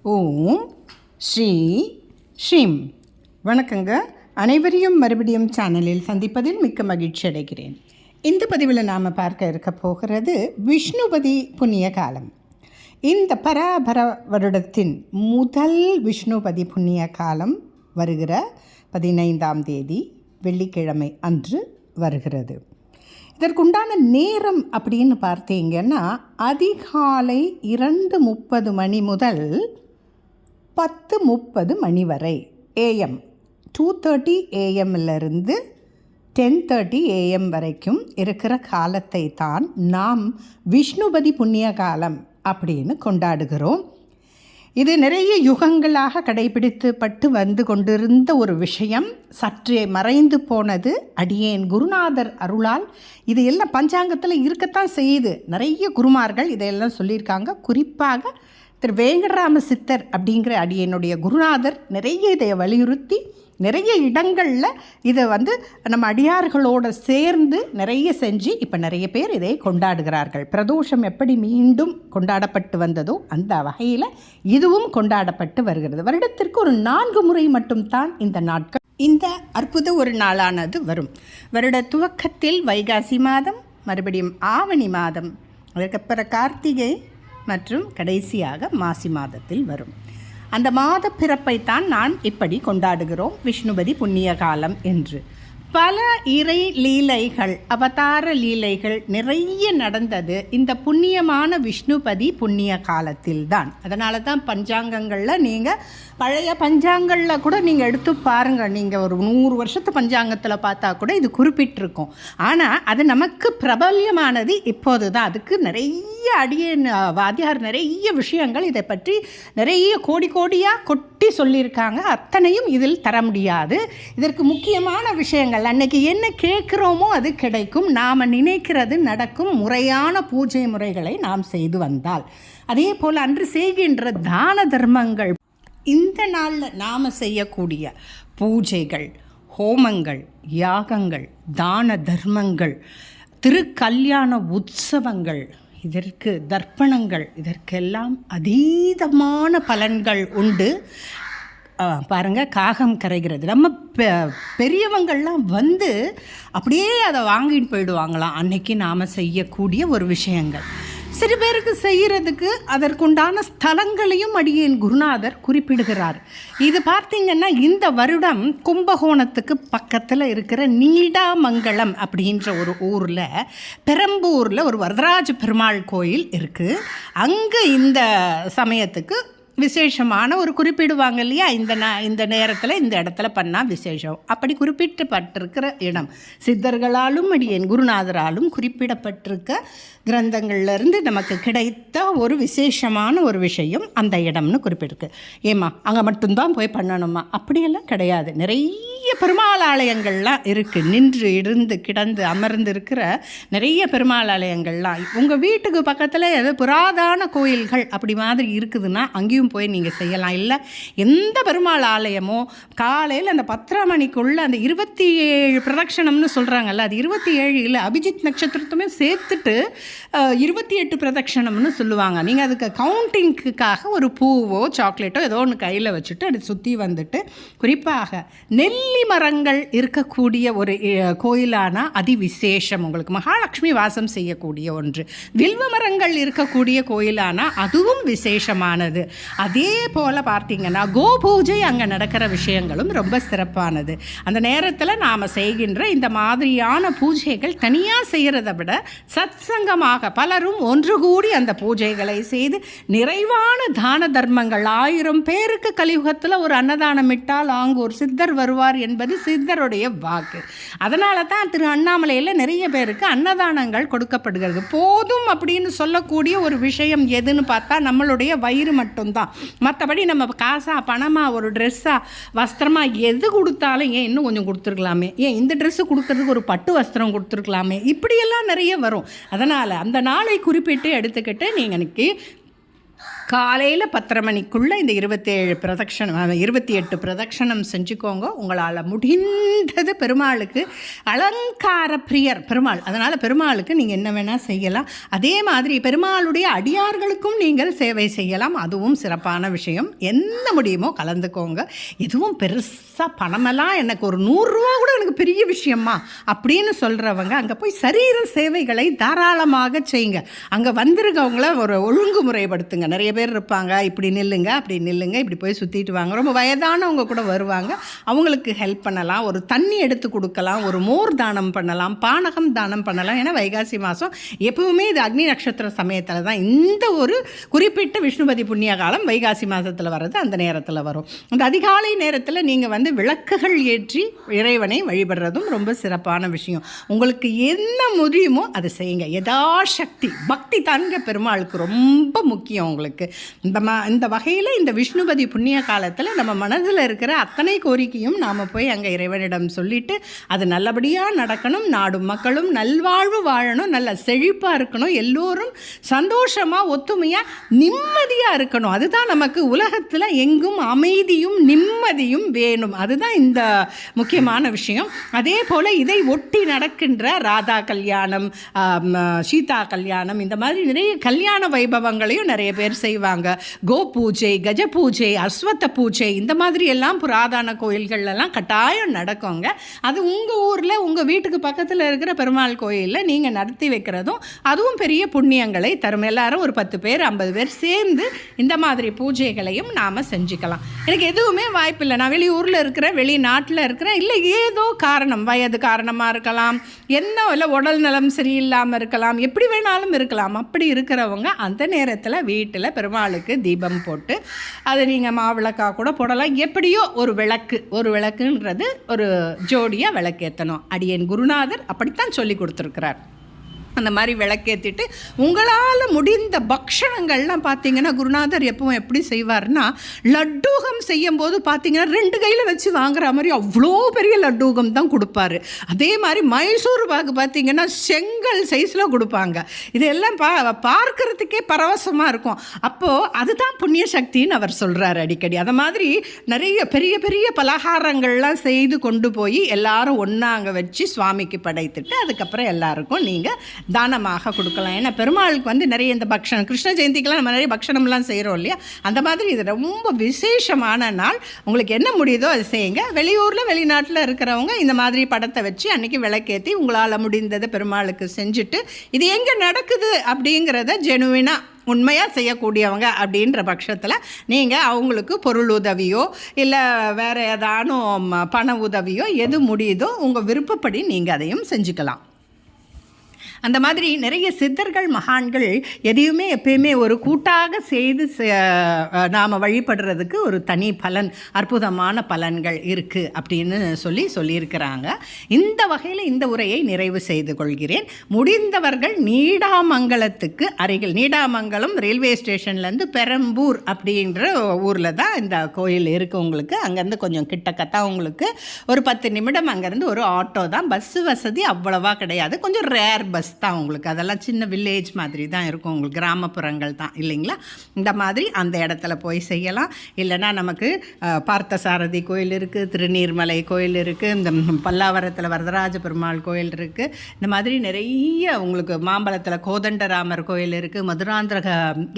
ஓம் ஸ்ரீ ஸ்ரீம். வணக்கங்க. அனைவரையும் மறுபடியும் சேனலில் சந்திப்பதில் மிக்க மகிழ்ச்சி அடைகிறேன். இந்த பதிவில் நாம் பார்க்க இருக்க போகிறது விஷ்ணுபதி புண்ணிய காலம். இந்த பராபர வருடத்தின் முதல் விஷ்ணுபதி புண்ணிய காலம் வருகிற 15ஆம் தேதி வெள்ளிக்கிழமை அன்று வருகிறது. இதற்குண்டான நேரம் அப்படின்னு பார்த்தீங்கன்னா அதிகாலை 2:30 மணி முதல் 10:30 மணி வரை ஏஎம். 2:30 ஏஎம்மிலிருந்து 10:30 ஏஎம் வரைக்கும் இருக்கிற காலத்தை தான் நாம் விஷ்ணுபதி புண்ணிய காலம் அப்படின்னு கொண்டாடுகிறோம். இது நிறைய யுகங்களாக கடைபிடித்துப்பட்டு வந்து கொண்டிருந்த ஒரு விஷயம். சற்றே மறைந்து போனது. அடியேன் குருநாதர் அருளால் இது எல்லாம் பஞ்சாங்கத்தில் இருக்கத்தான் செய்யுது. நிறைய குருமார்கள் இதையெல்லாம் சொல்லியிருக்காங்க. குறிப்பாக திரு வேங்கடராம சித்தர் அப்படிங்கிற அடியனுடைய குருநாதர் நிறைய இதை வலியுறுத்தி நிறைய இடங்களில் இதை நம்ம அடியார்களோடு சேர்ந்து நிறைய செஞ்சு இப்போ நிறைய பேர் இதை கொண்டாடுகிறார்கள். பிரதோஷம் எப்படி மீண்டும் கொண்டாடப்பட்டு வந்ததோ அந்த வகையில் இதுவும் கொண்டாடப்பட்டு வருகிறது. வருடத்திற்கு ஒரு 4 முறை மட்டும்தான் இந்த நாட்கள், இந்த அற்புத ஒரு நாளானது வரும். வருட துவக்கத்தில் வைகாசி மாதம், மறுபடியும் ஆவணி மாதம், அதுக்கப்புறம் கார்த்திகை மற்றும் கடைசியாக மாசி மாதத்தில் வரும். அந்த மாத பிறப்பைத்தான் நான் இப்படி கொண்டாடுகிறோம் விஷ்ணுபதி புண்ணிய காலம் என்று. பல இறை லீலைகள், அவதார லீலைகள் நிறைய நடந்தது இந்த புண்ணியமான விஷ்ணுபதி புண்ணிய காலத்தில் தான். அதனால தான் பஞ்சாங்கங்களில் நீங்கள் பழைய பஞ்சாங்கங்களில் கூட நீங்கள் எடுத்து பாருங்கள். நீங்கள் ஒரு 100 வருஷத்து பஞ்சாங்கத்தில் பார்த்தா கூட இது குறிப்பிட்டிருக்கும். ஆனால் அது நமக்கு பிரபல்யமானது இப்போது தான். அதுக்கு நிறைய வாத்தியார் நிறைய விஷயங்கள் இதை பற்றி நிறைய கோடியாக கொட்டி சொல்லியிருக்காங்க. அத்தனையும் இதில் தர முடியாது. இதற்கு முக்கியமான விஷயங்கள், அன்னைக்கு என்ன கேட்குறோமோ அது கிடைக்கும். நாம் நினைக்கிறது நடக்கும். முறையான பூஜை முறைகளை நாம் செய்து வந்தால், அதே போல் அன்று செய்கின்ற தான தர்மங்கள், இந்த நாளில் நாம் செய்யக்கூடிய பூஜைகள், ஹோமங்கள், யாகங்கள், தான தர்மங்கள், திருக்கல்யாண உற்சவங்கள், இதற்கு தர்ப்பணங்கள், இதற்கெல்லாம் அதீதமான பலன்கள் உண்டு. பாருங்கள், காகம் கரைகிறது. நம்ம பெரியவங்கள்லாம் அப்படியே அதை வாங்கிட்டு போயிடுவாங்களாம் அன்னைக்கு நாம் செய்யக்கூடிய ஒரு விஷயங்கள். சில பேருக்கு செய்கிறதுக்கு அதற்குண்டான ஸ்தலங்களையும் அடியேன் குருநாதர் குறிப்பிடுகிறார். இது பார்த்திங்கன்னா இந்த வருடம் கும்பகோணத்துக்கு பக்கத்தில் இருக்கிற நீடாமங்கலம் அப்படின்ற ஒரு ஊரில், பெரம்பூரில் ஒரு வரதராஜ பெருமாள் கோயில் இருக்குது. அங்கே இந்த சமயத்துக்கு விசேஷமான ஒரு குறிப்பிடுவாங்க இல்லையா, இந்த நேரத்தில் இந்த இடத்துல பண்ணால் விசேஷம் அப்படி குறிப்பிட்டப்பட்டிருக்கிற இடம். சித்தர்களாலும் அடியேன் குருநாதராலும் குறிப்பிடப்பட்டிருக்க கிரந்தங்கள்லேருந்து நமக்கு கிடைத்த ஒரு விசேஷமான ஒரு விஷயம் அந்த இடம்னு குறிப்பிட்டிருக்கு. ஏம்மா அங்கே மட்டும்தான் போய் பண்ணணுமா? அப்படியெல்லாம் கிடையாது. நிறைய பெருமாள் ஆலயங்கள்லாம் இருக்குது. நின்று இருந்து கிடந்து அமர்ந்து இருக்கிற நிறைய பெருமாள் ஆலயங்கள்லாம் உங்கள் வீட்டுக்கு பக்கத்தில் ஏதோ புராதான கோயில்கள் அப்படி மாதிரி இருக்குதுன்னா அங்கேயும் போய் நீங்கள் செய்யலாம். இல்லை எந்த பெருமாள் ஆலயமோ காலையில் அந்த 10:30 மணிக்குள்ளே அந்த 27 பிரதட்சணம்னு சொல்கிறாங்கல்ல, அது 27 இல்லை, அபிஜித் நட்சத்திரத்துமே சேர்த்துட்டு 28 பிரதட்சணம்னு சொல்லுவாங்க. நீங்கள் அதுக்கு கவுண்டிங்க்குக்காக ஒரு பூவோ சாக்லேட்டோ ஏதோ ஒன்று கையில் வச்சுட்டு அது சுற்றி வந்துட்டு, குறிப்பாக நெல்லி மரங்கள் இருக்கக்கூடிய ஒரு கோயிலான அதிவிசேஷம். உங்களுக்கு மகாலட்சுமி வாசம் செய்யக்கூடிய ஒன்று. வில்வ மரங்கள் இருக்கக்கூடிய கோயிலான அதுவும் விசேஷமானது. அதே போல் பார்த்தீங்கன்னா கோபூஜை அங்கே நடக்கிற விஷயங்களும் ரொம்ப சிறப்பானது. அந்த நேரத்தில் நாம் செய்கின்ற இந்த மாதிரியான பூஜைகள் தனியாக செய்கிறத விட சத்சங்கமாக பலரும் ஒன்று கூடி அந்த பூஜைகளை செய்து நிறைவான தான தர்மங்கள், 1000 பேருக்கு கலியுகத்தில் ஒரு அன்னதானம் இட்டால் அங்கு ஒரு சித்தர் வருவார் என்பது சித்தருடைய வாக்கு. அதனால தான் திரு அண்ணாமலையில் நிறைய பேருக்கு அன்னதானங்கள் கொடுக்கப்படுகிறது. போதும் அப்படின்னு சொல்லக்கூடிய ஒரு விஷயம் எதுன்னு பார்த்தா நம்மளுடைய வயிறு மட்டும்தான். மற்றபடி நம்ம காசா பணமா ஒரு ட்ரெஸ்ஸா வஸ்திரமா எது கொடுத்தாலும் ஏன் இன்னும் கொஞ்சம் கொடுத்துருக்கலாமே, ஏன் இந்த ட்ரெஸ்ஸு கொடுக்கறதுக்கு ஒரு பட்டு வஸ்திரம் கொடுத்துருக்கலாமே, இப்படியெல்லாம் நிறைய வரும். அதனால் அந்த நாளை குறிப்பிட்டு எடுத்துக்கிட்டு நீங்கள் இன்னைக்கு காலையில் 10:30 மணிக்குள்ளே இந்த 28 பிரதட்சணம் செஞ்சுக்கோங்க. உங்களால் முடிந்தது பெருமாளுக்கு அலங்கார பிரியர் பெருமாள், அதனால் பெருமாளுக்கு நீங்கள் என்ன வேணால் செய்யலாம். அதே மாதிரி பெருமாளுடைய அடியார்களுக்கும் நீங்கள் சேவை செய்யலாம், அதுவும் சிறப்பான விஷயம். என்ன முடியுமோ கலந்துக்கோங்க. எதுவும் பெருசாக பணமெல்லாம் எனக்கு ஒரு 100 ரூபா கூட எனக்கு பெரிய விஷயமா அப்படின்னு சொல்கிறவங்க அங்கே போய் சரீர சேவைகளை தாராளமாக செய்யுங்க. அங்கே வந்திருக்கவங்கள ஒரு ஒழுங்குமுறைப்படுத்துங்க. நிறைய பேர் இருப்பாங்க, இப்படி நில்லுங்க அப்படி நில்லுங்க, இப்படி போய் சுற்றிட்டு வாங்க. ரொம்ப வயதானவங்க கூட வருவாங்க, அவங்களுக்கு ஹெல்ப் பண்ணலாம். ஒரு தண்ணி எடுத்து கொடுக்கலாம், ஒரு மோர் தானம் பண்ணலாம், பானகம் தானம் பண்ணலாம். ஏன்னா வைகாசி மாதம் எப்பவுமே இது அக்னி நட்சத்திர சமயத்தில் தான் இந்த ஒரு குறிப்பிட்ட விஷ்ணுபதி புண்ணிய காலம் வைகாசி மாதத்தில் வர்றது, அந்த நேரத்தில் வரும். அந்த அதிகாலை நேரத்தில் நீங்கள் விளக்குகள் ஏற்றி இறைவனை வழிபடுறதும் ரொம்ப சிறப்பான விஷயம். உங்களுக்கு என்ன முடியுமோ அதை செய்யுங்க. யதாசக்தி பக்தி தாங்க பெருமாளுக்கு ரொம்ப முக்கியம். உங்களுக்கு இந்த வகையில் இந்த விஷ்ணுபதி புண்ணிய காலத்தில் நம்ம மனதில் இருக்கிற அத்தனை கோரிக்கையும் நாம் போய் அங்கே இறைவனிடம் சொல்லிவிட்டு அது நல்லபடியாக நடக்கணும், நாடும் மக்களும் நல்வாழ்வு வாழணும், நல்ல செழிப்பாக இருக்கணும், எல்லோரும் சந்தோஷமாக ஒத்துமையாக நிம்மதியாக இருக்கணும். அதுதான் நமக்கு உலகத்தில் எங்கும் அமைதியும் நிம்மதியும் வேணும். அதுதான் இந்த முக்கியமான விஷயம். அதே போல் இதை ஒட்டி நடக்கின்ற ராதா கல்யாணம், சீதா கல்யாணம், இந்த மாதிரி நிறைய கல்யாண வைபவங்களையும் நிறைய பேர் செய்வாங்க. கோ பூஜை, கஜ பூஜை, அஸ்வத்த பூஜை, இந்த மாதிரி எல்லாம் புராதன கோயில்கள்லாம் கட்டாயம் நடக்குங்க. அது உங்கள் ஊரில் உங்கள் வீட்டுக்கு பக்கத்தில் இருக்கிற பெருமாள் கோயிலில் நீங்கள் நடத்தி வைக்கிறதும் அதுவும் பெரிய புண்ணியங்களை தரும். எல்லாரும் ஒரு 10 பேர் 50 பேர் சேர்ந்து இந்த மாதிரி பூஜைகளையும் நாம் செஞ்சுக்கலாம். எனக்கு எதுவுமே வாய்ப்பில்லை, நான் வெளியூரில் இருக்கிறேன், வெளிநாட்டில் இருக்கிறேன், இல்லை ஏதோ காரணம், வயது காரணமாக இருக்கலாம், என்ன இல்லை உடல் நலம் சரியில்லாமல் இருக்கலாம், எப்படி வேணாலும் இருக்கலாம். அப்படி இருக்கிறவங்க அந்த நேரத்தில் வீட்டில் பெருமாளுக்கு தீபம் போட்டு அதை நீங்கள் மாவிளக்காக கூட போடலாம். எப்படியோ ஒரு விளக்குன்றது ஒரு ஜோடியாக விளக்கேற்றணும். அடியேன் குருநாதர் அப்படித்தான் சொல்லி கொடுத்துருக்கிறார். அந்த மாதிரி விளக்கேற்றிட்டு உங்களால் முடிந்த பக்ஷணங்கள்லாம் பார்த்தீங்கன்னா குருநாதர் எப்பவும் எப்படி செய்வார்னா, லட்டூகம் செய்யும்போது பார்த்தீங்கன்னா 2 கையில் வச்சு வாங்குற மாதிரி அவ்வளோ பெரிய லட்டூகம் தான் கொடுப்பாரு. அதே மாதிரி மைசூர் பாக்கு பார்த்தீங்கன்னா செங்கல் சைஸில் கொடுப்பாங்க. இதெல்லாம் பார்க்கறதுக்கே பரவசமாக இருக்கும். அப்போது அதுதான் புண்ணிய சக்தின்னு அவர் சொல்கிறார் அடிக்கடி. அதை மாதிரி நிறைய பெரிய பெரிய பலகாரங்கள்லாம் செய்து கொண்டு போய் எல்லாரும் ஒன்றா அங்கே வச்சு சுவாமிக்கு படைத்துட்டு அதுக்கப்புறம் எல்லாருக்கும் நீங்கள் தானமாக கொடுக்கலாம். ஏன்னா பெருமாளுக்கு நிறைய இந்த பக்ஷணம், கிருஷ்ண ஜெயந்திக்கெலாம் நம்ம நிறைய பக்ஷணம்லாம் செய்கிறோம் இல்லையா, அந்த மாதிரி இது ரொம்ப விசேஷமான நாள். உங்களுக்கு என்ன முடியுதோ அது செய்யுங்க. வெளியூரில் வெளிநாட்டில் இருக்கிறவங்க இந்த மாதிரி படத்தை வச்சு அன்றைக்கி விளக்கேற்றி உங்களால் முடிந்ததை பெருமாளுக்கு செஞ்சுட்டு இது எங்கே நடக்குது அப்படிங்கிறத ஜெனுவினாக உண்மையாக செய்யக்கூடியவங்க அப்படின்ற பட்சத்தில் நீங்கள் அவங்களுக்கு பொருள் உதவியோ இல்லை வேறு ஏதானும் பண உதவியோ எது முடியுதோ உங்கள் விருப்பப்படி நீங்கள் அதையும் செஞ்சுக்கலாம். அந்த மாதிரி நிறைய சித்தர்கள் மகான்கள் எதையுமே எப்பயுமே ஒரு கூட்டாக செய்து நாம் வழிபடுறதுக்கு ஒரு தனி பலன், அற்புதமான பலன்கள் இருக்குது அப்படின்னு சொல்லியிருக்கிறாங்க. இந்த வகையில் இந்த உரையை நிறைவு செய்து கொள்கிறேன். முடிந்தவர்கள் நீடாமங்கலத்துக்கு அருகில், நீடாமங்கலம் ரயில்வே ஸ்டேஷன்லேருந்து பெரம்பூர் அப்படின்ற ஊரில் தான் இந்த கோயில் இருக்குது. உங்களுக்கு அங்கேருந்து கொஞ்சம் கிட்டக்கத்தான், உங்களுக்கு ஒரு 10 நிமிடம் அங்கேருந்து ஒரு ஆட்டோ தான். பஸ்ஸு வசதி அவ்வளவா கிடையாது, கொஞ்சம் ரேர் பஸ் தான் உங்களுக்கு. அதெல்லாம் சின்ன வில்லேஜ் மாதிரி தான் இருக்கும், உங்களுக்கு கிராமப்புறங்கள் தான் இல்லைங்களா. இந்த மாதிரி அந்த இடத்துல போய் செய்யலாம். இல்லைனா நமக்கு பார்த்தசாரதி கோயில் இருக்குது, திருநீர்மலை கோயில் இருக்குது, இந்த பல்லாவரத்தில் வரதராஜ பெருமாள் கோயில் இருக்குது. இந்த மாதிரி நிறைய உங்களுக்கு மாம்பழத்தில் கோதண்டராமர் கோயில் இருக்குது, மதுராந்திரக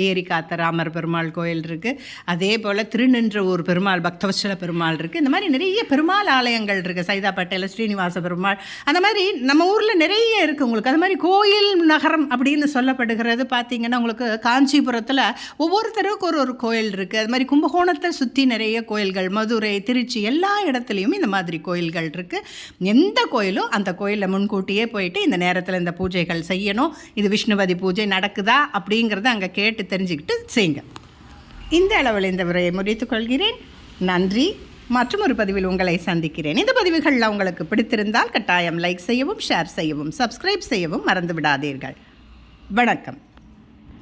ஏரி காத்த ராமர் பெருமாள் கோயில் இருக்குது, அதே போல் திருநின்றவூர் பெருமாள் பக்தவச்சல பெருமாள் இருக்குது. இந்த மாதிரி நிறைய பெருமாள் ஆலயங்கள் இருக்குது. சைதாப்பேட்டையில் ஸ்ரீனிவாச பெருமாள், அந்த மாதிரி நம்ம ஊரில் நிறைய இருக்குது உங்களுக்கு. அது மாதிரி கோயில் நகரம் அப்படின்னு சொல்லப்படுகிறது. பார்த்தீங்கன்னா உங்களுக்கு காஞ்சிபுரத்தில் ஒவ்வொருத்தருக்கும் ஒரு கோயில் இருக்குது. அது மாதிரி கும்பகோணத்தை சுற்றி நிறைய கோயில்கள், மதுரை, திருச்சி எல்லா இடத்துலையும் இந்த மாதிரி கோயில்கள் இருக்குது. எந்த கோயிலும் அந்த கோயிலில் முன்கூட்டியே போயிட்டு இந்த நேரத்தில் இந்த பூஜைகள் செய்யணும், இது விஷ்ணுபதி பூஜை நடக்குதா அப்படிங்கிறத அங்கே கேட்டு தெரிஞ்சுக்கிட்டு செய்யுங்க. இந்த அளவில் இந்த உரையை முடித்துக் கொள்கிறேன். நன்றி. மற்றும் ஒரு பதிவில் உங்களை சந்திக்கிறேன். இந்த பதிவுகளில் உங்களுக்கு பிடித்திருந்தால் கட்டாயம் லைக் செய்யவும், ஷேர் செய்யவும், சப்ஸ்கிரைப் செய்யவும் மறந்து விடாதீர்கள். வணக்கம்.